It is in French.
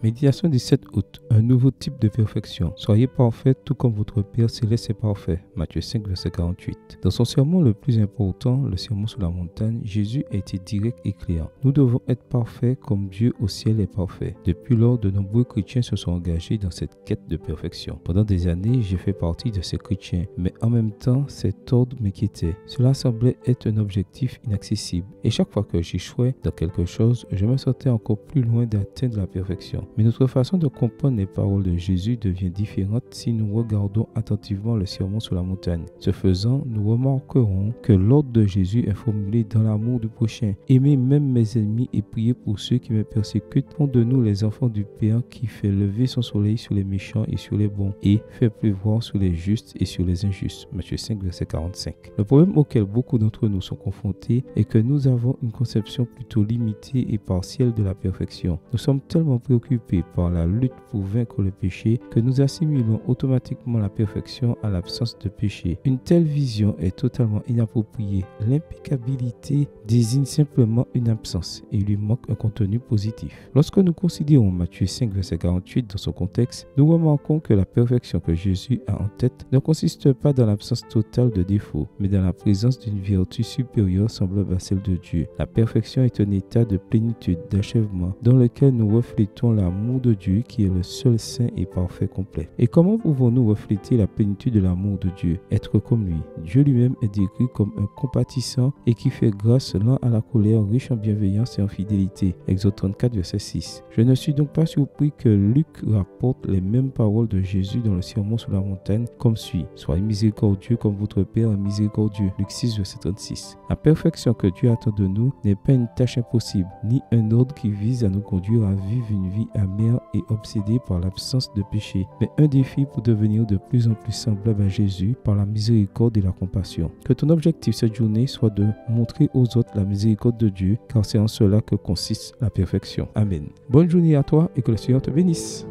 Méditation du 7 août. Un nouveau type de perfection. Soyez parfaits tout comme votre Père céleste est parfait. Matthieu 5, verset 48. Dans son sermon le plus important, le sermon sur la montagne, Jésus a été direct et clair. Nous devons être parfaits comme Dieu au ciel est parfait. Depuis lors, de nombreux chrétiens se sont engagés dans cette quête de perfection. Pendant des années, j'ai fait partie de ces chrétiens, mais en même temps, cet ordre m'inquiétait. Cela semblait être un objectif inaccessible. Et chaque fois que j'échouais dans quelque chose, je me sentais encore plus loin d'atteindre la perfection. Mais notre façon de comprendre les paroles de Jésus devient différente si nous regardons attentivement le sermon sur la montagne. Ce faisant, nous remarquerons que l'ordre de Jésus est formulé dans l'amour du prochain. Aimez même mes ennemis et priez pour ceux qui me persécutent. Font de nous les enfants du Père qui fait lever son soleil sur les méchants et sur les bons et fait pleuvoir sur les justes et sur les injustes. Matthieu 5, verset 45. Le problème auquel beaucoup d'entre nous sont confrontés est que nous avons une conception plutôt limitée et partielle de la perfection. Nous sommes tellement préoccupés par la lutte pour vaincre le péché que nous assimilons automatiquement la perfection à l'absence de péché. Une telle vision est totalement inappropriée. L'impeccabilité désigne simplement une absence et il lui manque un contenu positif. Lorsque nous considérons Matthieu 5, verset 48 dans son contexte, nous remarquons que la perfection que Jésus a en tête ne consiste pas dans l'absence totale de défauts, mais dans la présence d'une vertu supérieure semblable à celle de Dieu. La perfection est un état de plénitude, d'achèvement, dans lequel nous reflétons l'amour de Dieu qui est le seul saint et parfait complet. Et comment pouvons-nous refléter la plénitude de l'amour de Dieu? Être comme lui. Dieu lui-même est décrit comme un compatissant et qui fait grâce lent à la colère, riche en bienveillance et en fidélité. Exode 34, verset 6. Je ne suis donc pas surpris que Luc rapporte les mêmes paroles de Jésus dans le sermon sur la montagne comme suit. Soyez miséricordieux comme votre Père est miséricordieux. Luc 6, verset 36. La perfection que Dieu attend de nous n'est pas une tâche impossible, ni un ordre qui vise à nous conduire à vivre une vie amère et obsédée par l'absence de péché, mais un défi pour devenir de plus en plus semblable à Jésus par la miséricorde et la compassion. Que ton objectif cette journée soit de montrer aux autres la miséricorde de Dieu, car c'est en cela que consiste la perfection. Amen. Bonne journée à toi et que le Seigneur te bénisse.